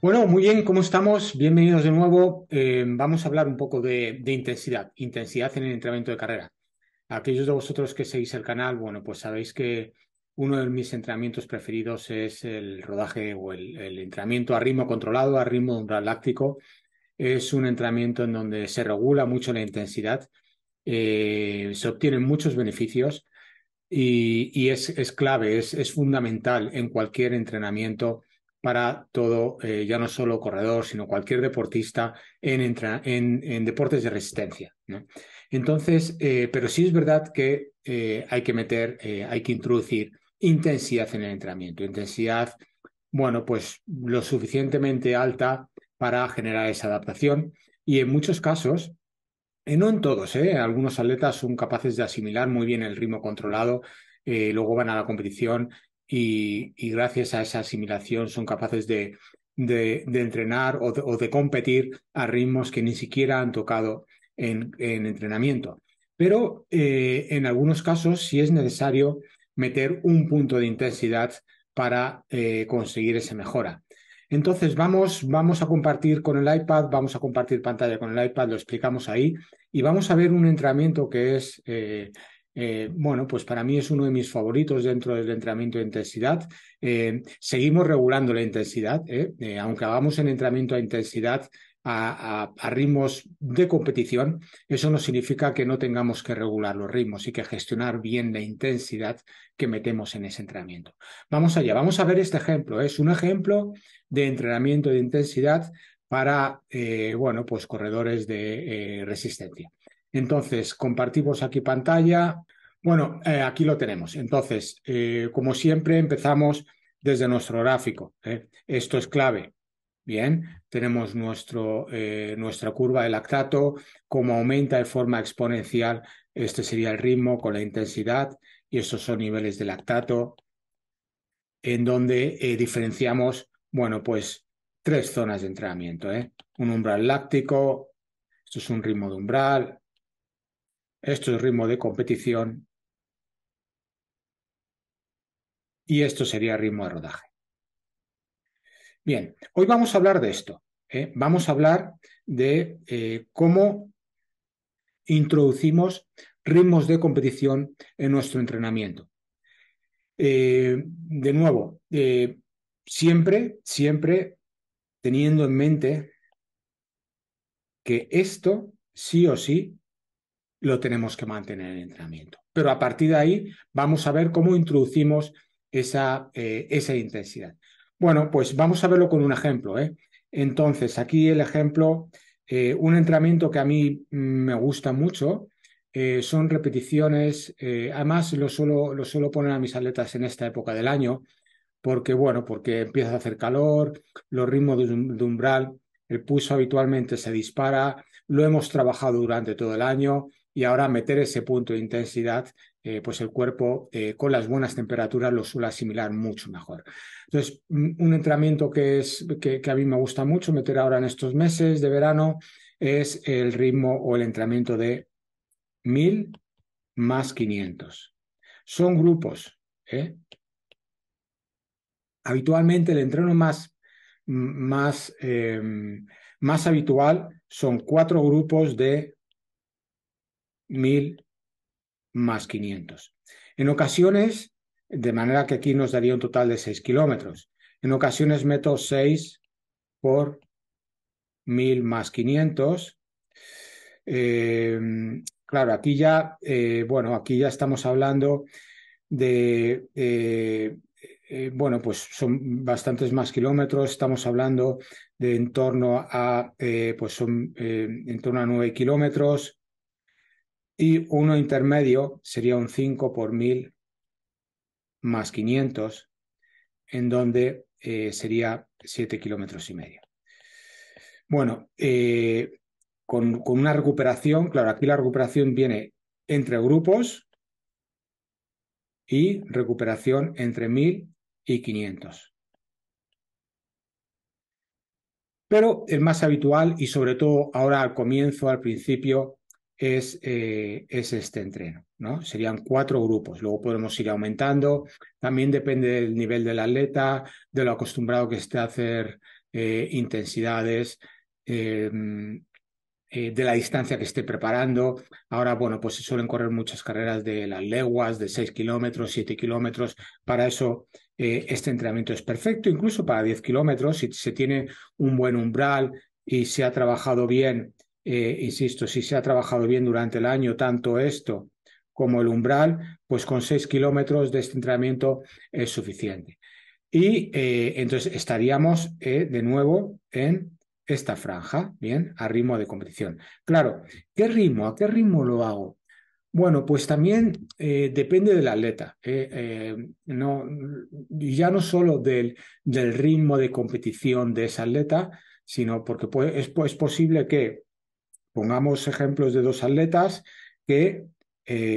Bueno, muy bien, ¿cómo estamos? Bienvenidos de nuevo. Vamos a hablar un poco de intensidad en el entrenamiento de carrera. Aquellos de vosotros que seguís el canal, bueno, pues sabéis que uno de mis entrenamientos preferidos es el rodaje o el entrenamiento a ritmo controlado, a ritmo de umbral láctico. Es un entrenamiento en donde se regula mucho la intensidad, se obtienen muchos beneficios y es clave, es fundamental en cualquier entrenamiento para todo, ya no solo corredor, sino cualquier deportista en deportes de resistencia, ¿no? Entonces, pero sí es verdad que hay que introducir intensidad en el entrenamiento, intensidad, bueno, pues lo suficientemente alta para generar esa adaptación y en muchos casos no en todos, ¿eh? Algunos atletas son capaces de asimilar muy bien el ritmo controlado, luego van a la competición y gracias a esa asimilación son capaces de entrenar o de competir a ritmos que ni siquiera han tocado en entrenamiento. Pero en algunos casos sí es necesario meter un punto de intensidad para conseguir esa mejora. Entonces vamos a compartir con el iPad, vamos a compartir pantalla con el iPad, lo explicamos ahí y vamos a ver un entrenamiento que es, bueno, pues para mí es uno de mis favoritos dentro del entrenamiento de intensidad. Seguimos regulando la intensidad, aunque hagamos el entrenamiento a intensidad a ritmos de competición, eso no significa que no tengamos que regular los ritmos y que gestionar bien la intensidad que metemos en ese entrenamiento. Vamos allá, vamos a ver este ejemplo. Es un ejemplo de entrenamiento de intensidad para, bueno, pues corredores de resistencia. Entonces, compartimos aquí pantalla. Bueno, aquí lo tenemos. Entonces, como siempre, empezamos desde nuestro gráfico. Esto es clave. Bien, tenemos nuestra curva de lactato, como aumenta de forma exponencial, este sería el ritmo con la intensidad, y estos son niveles de lactato, en donde diferenciamos, bueno, pues tres zonas de entrenamiento, ¿eh? Un umbral láctico, esto es un ritmo de umbral, esto es ritmo de competición y esto sería ritmo de rodaje. Bien, hoy vamos a hablar de esto, ¿eh? Vamos a hablar de cómo introducimos ritmos de competición en nuestro entrenamiento. De nuevo, siempre teniendo en mente que esto sí o sí lo tenemos que mantener en el entrenamiento. Pero a partir de ahí vamos a ver cómo introducimos esa intensidad. Bueno, pues vamos a verlo con un ejemplo, ¿eh? Entonces, aquí el ejemplo, un entrenamiento que a mí me gusta mucho, son repeticiones, además lo suelo poner a mis atletas en esta época del año, porque, bueno, porque empieza a hacer calor, los ritmos de umbral, el pulso habitualmente se dispara, lo hemos trabajado durante todo el año y ahora meter ese punto de intensidad, pues el cuerpo con las buenas temperaturas lo suele asimilar mucho mejor. Entonces, un entrenamiento que a mí me gusta mucho meter ahora en estos meses de verano es el ritmo o el entrenamiento de 1000 más 500. Son grupos, ¿eh? Habitualmente el entreno más, eh, más habitual son cuatro grupos de 1000 más 500. En ocasiones, de manera que aquí nos daría un total de 6 kilómetros. En ocasiones meto 6 por 1000 más 500. Claro, bueno, aquí ya estamos hablando bueno, pues son bastantes más kilómetros, estamos hablando de en torno a, pues son en torno a 9 kilómetros y uno intermedio sería un 5 por 1000 más 500, en donde sería 7 kilómetros y medio. Bueno, con una recuperación, claro, aquí la recuperación viene entre grupos y recuperación entre 1000 y 500. Pero el más habitual y sobre todo ahora al comienzo, al principio, es este entreno, ¿no? Serían cuatro grupos, luego podemos ir aumentando, también depende del nivel del atleta, de lo acostumbrado que esté a hacer intensidades, de la distancia que esté preparando. Ahora, bueno, pues se suelen correr muchas carreras de las leguas, de 6 kilómetros, 7 kilómetros. Para eso, este entrenamiento es perfecto, incluso para 10 kilómetros, si se tiene un buen umbral y se ha trabajado bien, insisto, si se ha trabajado bien durante el año, tanto esto como el umbral, pues con 6 kilómetros de este entrenamiento es suficiente. Y entonces estaríamos de nuevo en esta franja, bien, a ritmo de competición. Claro, ¿qué ritmo? ¿A qué ritmo lo hago? Bueno, pues también depende del atleta. No, ya no solo del ritmo de competición de ese atleta, sino porque es posible que pongamos ejemplos de dos atletas que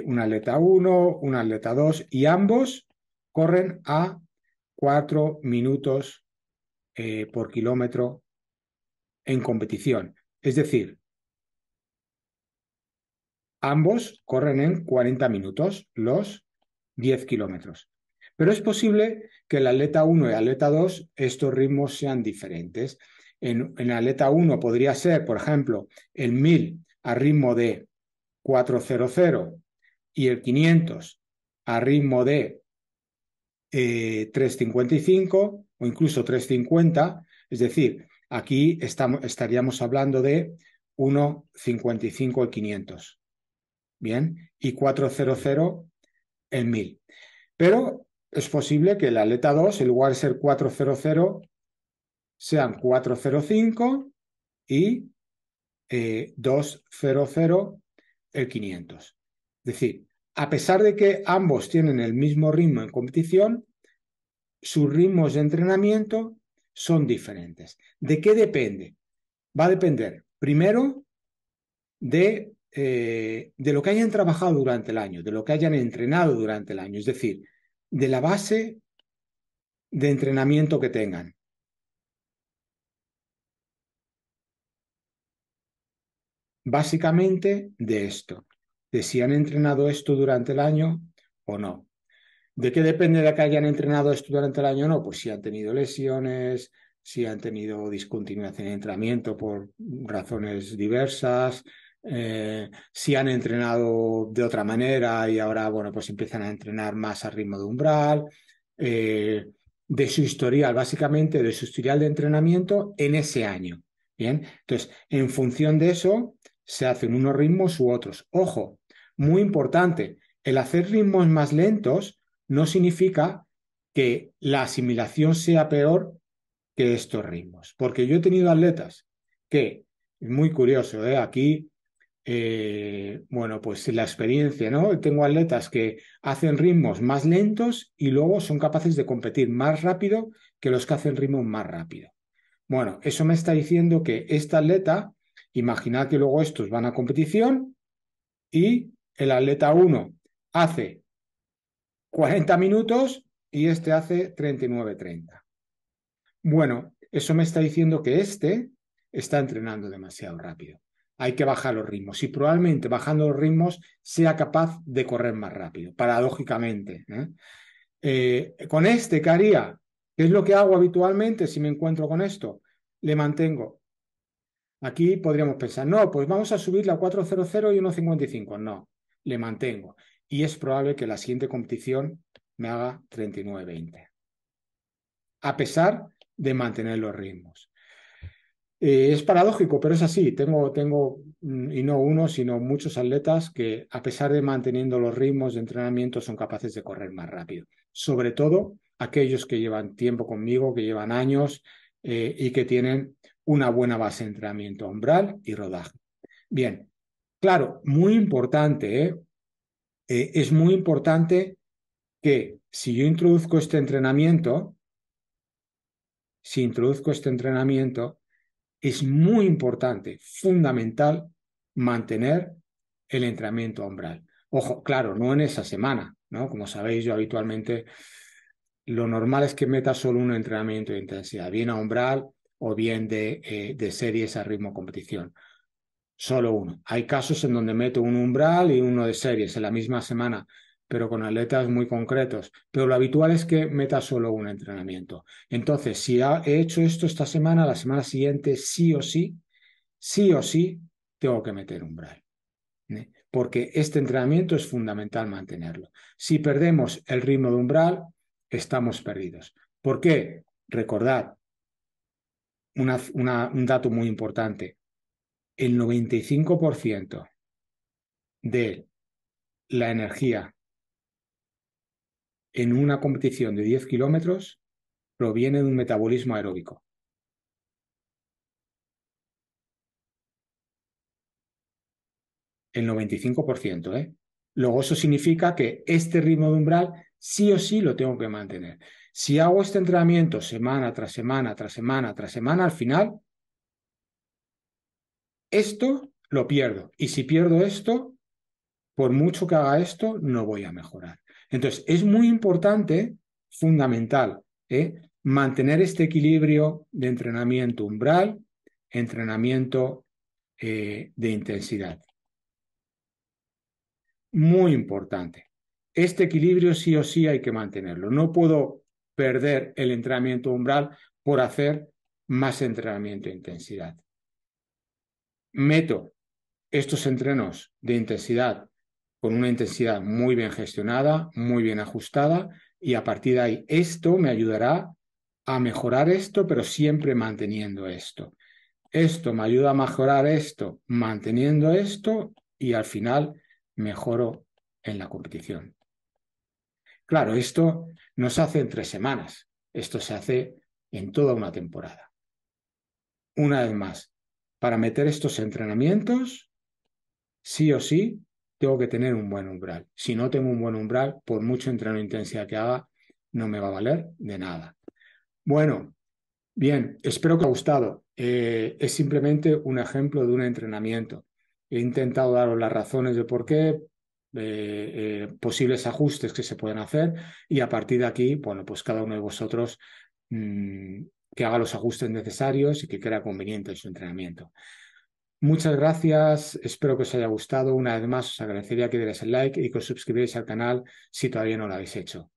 un atleta 1, un atleta 2 y ambos corren a 4 minutos por kilómetro en competición. Es decir, ambos corren en 40 minutos los 10 kilómetros. Pero es posible que el atleta 1 y el atleta 2 estos ritmos sean diferentes. En el atleta 1 podría ser, por ejemplo, el 1000 a ritmo de 4:00 y el 500 a ritmo de 3:55 o incluso 3:50. Es decir, aquí estaríamos hablando de 1:55 el 500. Bien, y 4:00 el 1000. Pero es posible que el atleta 2, en lugar de ser 4:00, sean 4:05 y 2:00 el 500. Es decir, a pesar de que ambos tienen el mismo ritmo en competición, sus ritmos de entrenamiento son diferentes. ¿De qué depende? Va a depender, primero, de lo que hayan trabajado durante el año, de lo que hayan entrenado durante el año, es decir, de la base de entrenamiento que tengan. Básicamente de esto, de si han entrenado esto durante el año o no. ¿De qué depende de que hayan entrenado esto durante el año o no? Pues si han tenido lesiones, si han tenido discontinuación de entrenamiento por razones diversas, si han entrenado de otra manera y ahora, bueno, pues empiezan a entrenar más a ritmo de umbral, eh, de su historial, básicamente de su historial de entrenamiento en ese año. Bien, entonces, en función de eso, se hacen unos ritmos u otros. Ojo, muy importante, el hacer ritmos más lentos no significa que la asimilación sea peor que estos ritmos. Porque yo he tenido atletas que, muy curioso, aquí, bueno, pues la experiencia, ¿no? Tengo atletas que hacen ritmos más lentos y luego son capaces de competir más rápido que los que hacen ritmos más rápido. Bueno, eso me está diciendo que esta atleta, imaginad que luego estos van a competición y el atleta 1 hace 40 minutos y este hace 39:30. Bueno, eso me está diciendo que este está entrenando demasiado rápido. Hay que bajar los ritmos y probablemente bajando los ritmos sea capaz de correr más rápido, paradójicamente. Con este, ¿qué haría? ¿Qué es lo que hago habitualmente si me encuentro con esto? Le mantengo. Aquí podríamos pensar, no, pues vamos a subirla a 4:00 y 1:55. No, le mantengo. Y es probable que la siguiente competición me haga 39:20, a pesar de mantener los ritmos. Es paradójico, pero es así. Y no uno, sino muchos atletas que, a pesar de manteniendo los ritmos de entrenamiento, son capaces de correr más rápido. Sobre todo aquellos que llevan tiempo conmigo, que llevan años y que tienen una buena base de entrenamiento, umbral y rodaje. Bien, claro, muy importante, ¿eh? Es muy importante que si yo introduzco este entrenamiento, si introduzco este entrenamiento, es muy importante, fundamental, mantener el entrenamiento umbral. Ojo, claro, no en esa semana, ¿no? Como sabéis, yo habitualmente lo normal es que meta solo un entrenamiento de intensidad, bien a umbral o bien de series a ritmo competición. Solo uno. Hay casos en donde meto un umbral y uno de series en la misma semana, pero con atletas muy concretos. Pero lo habitual es que meta solo un entrenamiento. Entonces, si he hecho esto esta semana, la semana siguiente sí o sí, tengo que meter umbral. Porque este entrenamiento es fundamental mantenerlo. Si perdemos el ritmo de umbral, estamos perdidos. ¿Por qué? Recordad un dato muy importante. El 95% de la energía en una competición de 10 kilómetros proviene de un metabolismo aeróbico. El 95%, ¿eh? Luego eso significa que este ritmo de umbral sí o sí lo tengo que mantener. Si hago este entrenamiento semana tras semana, tras semana, tras semana, al final, esto lo pierdo. Y si pierdo esto, por mucho que haga esto, no voy a mejorar. Entonces, es muy importante, fundamental, mantener este equilibrio de entrenamiento umbral, entrenamiento de intensidad. Muy importante. Este equilibrio sí o sí hay que mantenerlo. No puedo perder el entrenamiento umbral por hacer más entrenamiento de intensidad. Meto estos entrenos de intensidad con una intensidad muy bien gestionada, muy bien ajustada, y a partir de ahí esto me ayudará a mejorar esto, pero siempre manteniendo esto. Esto me ayuda a mejorar esto, manteniendo esto, y al final mejoro en la competición. Claro, esto no se hace en 3 semanas, esto se hace en toda una temporada. Una vez más, para meter estos entrenamientos, sí o sí, tengo que tener un buen umbral. Si no tengo un buen umbral, por mucho entreno de intensidad que haga, no me va a valer de nada. Bueno, bien, espero que os haya gustado. Es simplemente un ejemplo de un entrenamiento. He intentado daros las razones de por qué, posibles ajustes que se pueden hacer, y a partir de aquí, bueno, pues cada uno de vosotros que haga los ajustes necesarios y que crea conveniente en su entrenamiento. Muchas gracias, espero que os haya gustado. Una vez más, os agradecería que dierais el like y que os suscribáis al canal si todavía no lo habéis hecho.